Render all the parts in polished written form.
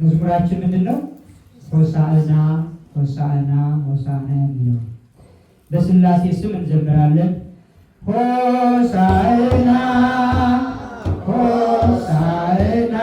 መዝሙራችን ምንድን ነው? ሆሳዕና ሆሳዕና ሆሳዕና የሚለው በሥላሴ ስም እንዘምራለን። ሆሳዕና ሆሳዕና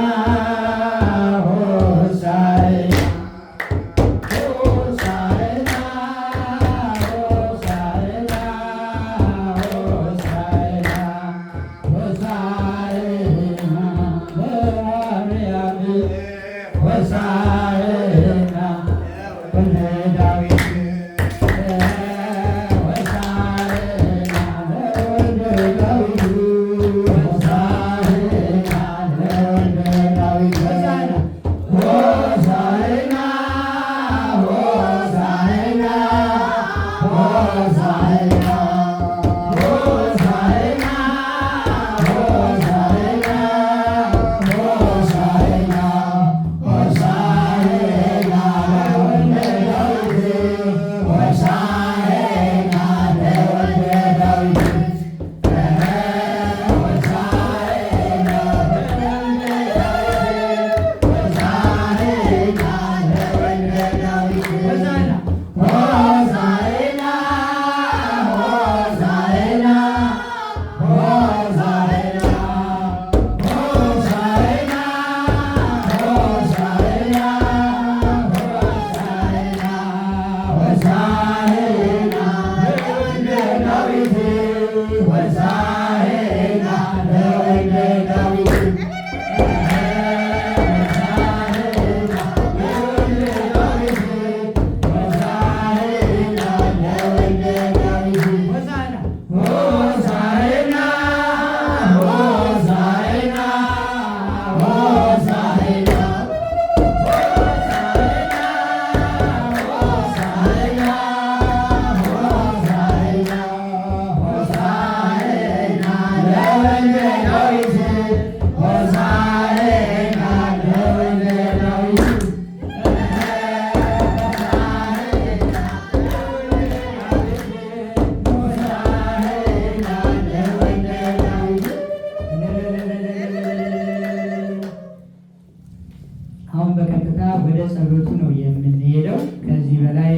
አሁን በቀጥታ ወደ ጸሎቱ ነው የምንሄደው። ከዚህ በላይ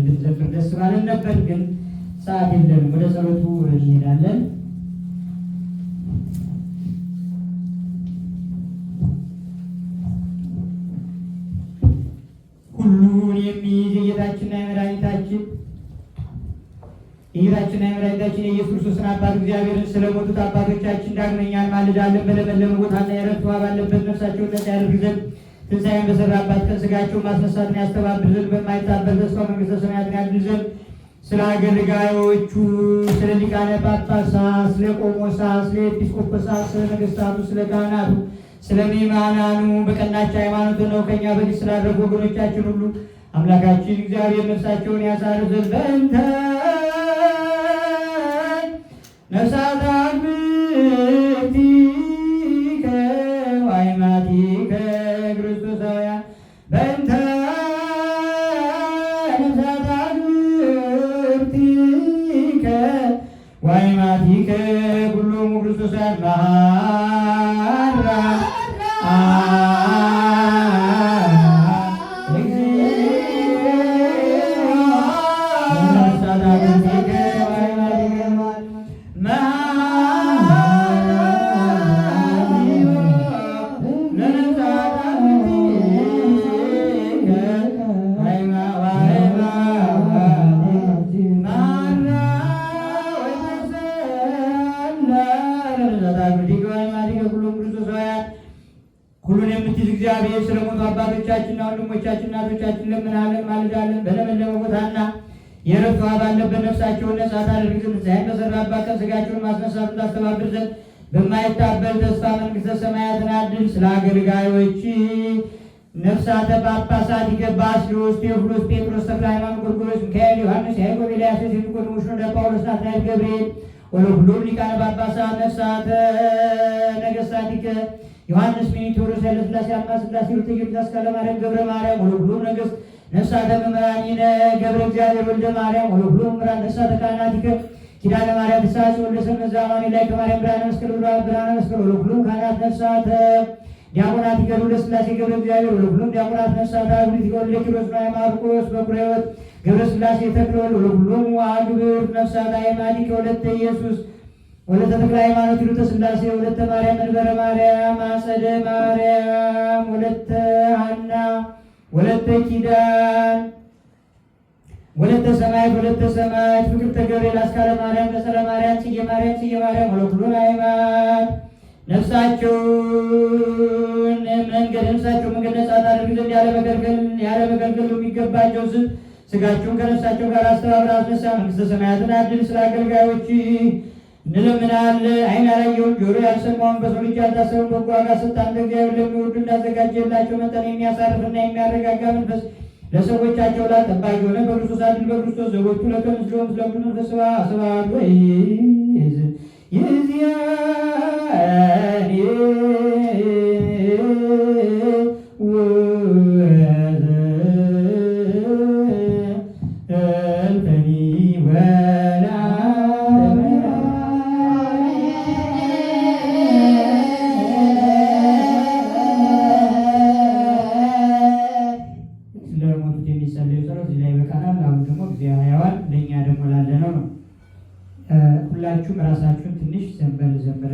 ብንዘምር ደስ ባለን ነበር፣ ግን ሰዓት የለም። ወደ ጸሎቱ እንሄዳለን። ሁሉን የሚይዝ የጌታችንና የመድኃኒታችን የኢየሱስ ክርስቶስን አባት እግዚአብሔርን ስለሞቱት አባቶቻችን ዳግመኛ እንማልዳለን። በለመለመ ቦታና የዕረፍት ውኃ ባለበት ነፍሳቸውን ነጻ ያደርግ ዘንድ ትንሣኤን በሠራባት ቀን ሥጋቸውን ማስነሳትን ያስተባብር ዘንድ በማይታበል ተስፋ መንግሥተ ሰማያትን ያድል ዘንድ ስለ አገልጋዮቹ፣ ስለ ሊቃነ ጳጳሳት፣ ስለ ቆሞሳት፣ ስለ ኤጲስቆጶሳት፣ ስለ ነገሥታቱ፣ ስለ ካህናቱ፣ ስለ ምእመናኑ በቀናች ሃይማኖት ነው ከእኛ በፊት ስላደረጉ ወገኖቻችን ሁሉ አምላካችን እግዚአብሔር ነፍሳቸውን ያሳርፍ ዘንድ በእንተ ነፍሳት አግብርቲከ ወአይማቲከ ክርስቶሳውያን በእንተ ነፍሳት አግብርቲከ ወአይማቲከ ኩሎሙ ክርስቶሳውያን መሐራ ሁሉን የምትይዝ እግዚአብሔር ስለሞቱ አባቶቻችንና ወንድሞቻችን እናቶቻችን ለምናለን ማልዳለን። በለመለመ ቦታና የዕረፍት ውኃ ባለበት ነፍሳቸውን ነጻ ታደርግ ዘንድ ትንሣኤን በሠራባት ቀን ሥጋቸውን ማስነሳቱን ታስተባብር ዘንድ በማይታበል ተስፋ መንግሥተ ሰማያትን አድል። ስለ አገልጋዮች ነፍሳተ ጳጳሳት ባስልዮስ፣ ቴዎፍሎስ፣ ጴጥሮስ፣ ተክለ ሃይማኖት፣ ጎርጎርዮስ፣ ሚካኤል፣ ዮሐንስ፣ ያዕቆብ፣ ኤልያስ፣ ኒቆዲሞስ፣ ጳውሎስ፣ ናትናኤል፣ ገብርኤል ወለሁሉም ሊቃነ ጳጳሳት ነፍሳተ ነገሥታቲከ ዮሐንስ፣ ቴዎድሮስ፣ ኃይለሥላሴ፣ አምባ ሥላሴ፣ ወልደ ጊዮርጊስ፣ አስካለ ማርያም፣ ገብረ ማርያም ወለሁሉም ነገሥት ነፍሳተ መምህራኒነ ገብረ እግዚአብሔር ወልደ ማርያም ወለሁሉም መምህራን ነፍሳተ ካህናቲከ ኪዳነ ማርያም፣ ፍስሐ፣ ወልደ ሰንበት፣ ዘአማኑኤል፣ ላይ ከማርያም ብርሃነ መስቀል፣ ብርሃነ መስቀል ወለሁሉም ካህናት ነፍሳተ ዲያቆናት ይገሩ ለሥላሴ ገብረ እግዚአብሔር ለሁሉም ዲያቆናት ነፍሳት አብሪት ይገሩ ለኪሮስ ነው ማርቆስ በኩረ ሕይወት ገብረ ሥላሴ ተክለወልድ ለሁሉም አግብር ነፍሳት አይማዲከ ወለተ ኢየሱስ ወለተ ተክለ ሃይማኖት ይሉተ ሥላሴ ወለተ ማርያም መንበረ ማርያም አጸደ ማርያም ወለተ ሐና ወለተ ኪዳን ወለተ ሰማያት ወለተ ሰማያት ፍቅርተ ገብርኤል አስካለ ማርያም ነጸረ ማርያም ጽጌ ማርያም ወለኩሉን ሃይማኖት ነፍሳቸውን መንገድ ነጻ ታደርግ ዘንድ ያለ መገልገል የሚገባቸው ስም ሥጋቸውን ከነፍሳቸው ጋር አስተባብራ አስነሳ። መንግሥተ ሰማያትን አድል ስለ አገልጋዮች እንለምናለን። ዓይን ያላየውን ጆሮ ያልሰማውን በሰው ልጅ ያልታሰበውን በጎ ዋጋ ሰጥተህ አንተ እግዚአብሔር ለሚወዱ እንዳዘጋጀላቸው መጠን የሚያሳርፍና የሚያረጋጋ መንፈስ ለሰዎቻቸው ላይ ጠባቂ ሆነ። በክርስቶስ አድል በክርስቶስ ዘቦቱ ለከምስሎ ምስለቱ መንፈስ ስብሐት ወይ ይዝያኔ ሁላችሁም ራሳችሁን ትንሽ ዘንበል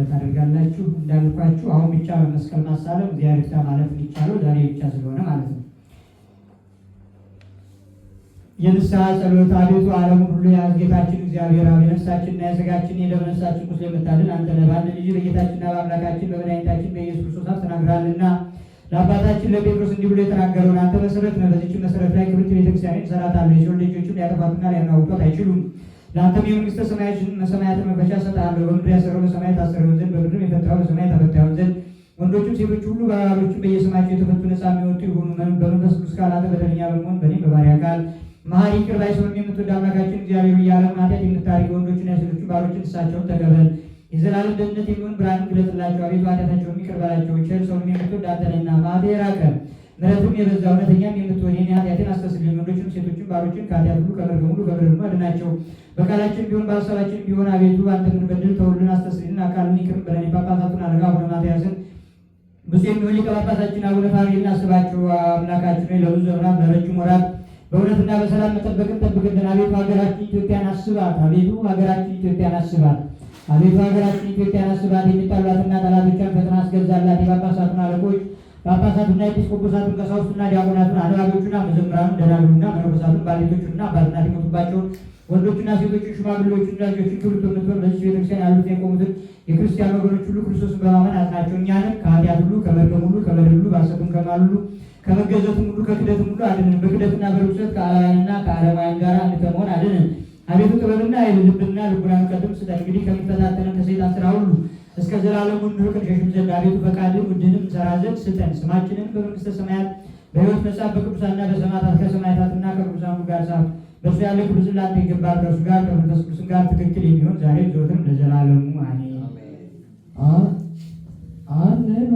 ታደርጋላችሁ። እንዳልኳችሁ አሁን ብቻ በመስቀል ማሳለም እግዚአብሔር ብቻ ማለት የሚቻለው ዛሬ ብቻ ስለሆነ ማለት ነው። የንስሐ ጸሎት። አቤቱ ዓለሙን ሁሉ ያዝ ጌታችን እግዚአብሔር አብ የነፍሳችንና የሥጋችን የደም ነፍሳችን ቁስል የምታድን አንተ ነህ። በአንድ ልጅ በጌታችንና በአምላካችን በመድኃኒታችን በኢየሱስ ክርስቶስ አፍ ተናግረሃልና ለአባታችን ለጴጥሮስ እንዲህ ብሎ የተናገረውን አንተ መሰረት ነህ። በዚህች መሰረት ላይ ክብርት ቤተክርስቲያን እሰራታለሁ። የሰው ልጆችም ሊያጠፋትና ሊያናውጧት አይችሉም። ለአንተም የመንግሥተ ሰማያትን መክፈቻ እሰጥሃለሁ። በምድር ያሰረው በሰማይ ታሰረውን ዘንድ በምድርም የፈታኸው በሰማይ ተፈታ ይሆን ዘንድ ወንዶችም ሴቶች ሁሉ ባሮችም በየስማቸው የተፈቱ ነፃ የሚወጡ ይሁኑ። በመንፈስ ቅዱስ ቃል አንተ በደለኛ በመሆን በእኔም በባሪያ ቃል መሐሪ ይቅር ባይ ሰውን የምትወድ አምላካችን እግዚአብሔር የዓለምን ኃጢአት የምታርቅ የወንዶችና የሴቶችን ባሮችን ንስሐቸውን ተቀበል። የዘላለም ደህንነት የሚሆን ብርሃንን ግለጥላቸው። አቤቱ ኃጢአታቸውን ይቅር በላቸው። ቸር ሰውንም የምትወድ አንተ ነህና መዓትህ የራቀ ምሕረትም የበዛ እውነተኛም የምትሆን የእኔ ኃጢአቴን አስተስርልኝ። ወንዶችንም ሴቶችን ባሮችን ከኃጢአት ሁሉ ከመርገም ሁሉ ከበደል አድናቸው። በቃላችን ቢሆን በሐሳባችን ቢሆን አቤቱ አንተ ብንበድል ተውልን አስተስርልን። አካልን ይቅር በለን። የጳጳሳቱን አለቃ አቡነ ማትያስን ብፁዕ የሚሆን ሊቀ ጳጳሳችን አቡነ ፋኑኤልን አስባቸው። አምላካችን ሆይ ለብዙ ዘመናት ለረጅም ወራት በእውነትና በሰላም መጠበቅን ጠብቅልን። አቤቱ ሀገራችን ኢትዮጵያን አስባት። አቤቱ ሀገራችን ኢትዮጵያን አስባት። አቤቱ ሀገራችን ኢትዮጵያን አስባት። የሚጣሏትና ጠላቶቿን ፈጥና አስገዛላት። የጳጳሳቱን አለቆች ጳጳሳቱና ኤጲስቆጶሳቱን ቀሳውስቱና ዲያቆናቱን አነባቢዎቹና መዘምራኑን ደናግሉና መነኮሳቱን ባልቴቶቹና አባትና የሞቱባቸውን ወንዶችና ሴቶችን ሽማግሌዎችና ልጆችን ክብርት የምትሆን በዚህ ቤተክርስቲያን ያሉትን የቆሙትን የክርስቲያን ወገኖች ሁሉ ክርስቶስን በማመን አጽናቸው። እኛንም ከኃጢአት ሁሉ ከመርገም ሁሉ ከበደል ሁሉ በሐሰትም ከማል ሁሉ ከመገዘትም ሁሉ ከክደትም ሁሉ አድንን። በክደትና በርኩሰት ከአላውያንና ከአረማውያን ጋር አንድ ከመሆን አድንን። አቤቱ ጥበብና ኃይል ልብና ልቡናን ቀድም ስጠን። እንግዲህ ከሚፈታተንን ከሰይጣን ስራ ሁሉ እስከ ዘላለሙ እንርቅ እንሸሽም ዘንድ አቤቱ ፈቃድን ውድንም እንሰራ ዘንድ ስጠን። ስማችንን በመንግሥተ ሰማያት በሕይወት መጽሐፍ በቅዱሳንና በሰማዕታት ከሰማዕታትና ከቅዱሳኑ ጋር ጻፍ። በእርሱ ያለ ክብር ስላንተ ይገባል። ከእርሱ ጋር ከመንፈስ ቅዱስ ጋር ትክክል የሚሆን ዛሬ ዘወትርም ለዘላለሙ አሜን። አንኖ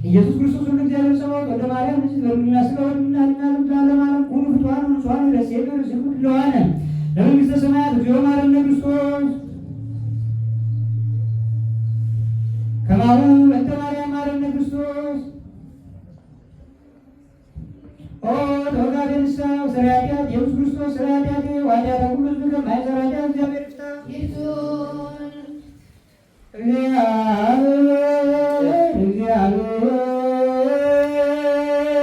ኢየሱስ ክርስቶስ ሁሉ እግዚአብሔር ሰማያት ወደ ማርያም ልጅ በርግና ስጋውን እናድናለን ለዓለም ዓለም ሁሉ ፍቷን ንጹሐን ለሴት ርዝቁ ለዋነ ለመንግሥተ ሰማያት እግዚኦ ማረነ ክርስቶስ ከማሁ በእንተ ማርያም ማረነ ክርስቶስ ኦ ተወጋቤ ንስሐ ስራ ኃጢአት ኢየሱስ ክርስቶስ ስራ ኃጢአት ዋዲያ ተኩሉ ዝከ ማይሰራ ኃጢአት እግዚአብሔር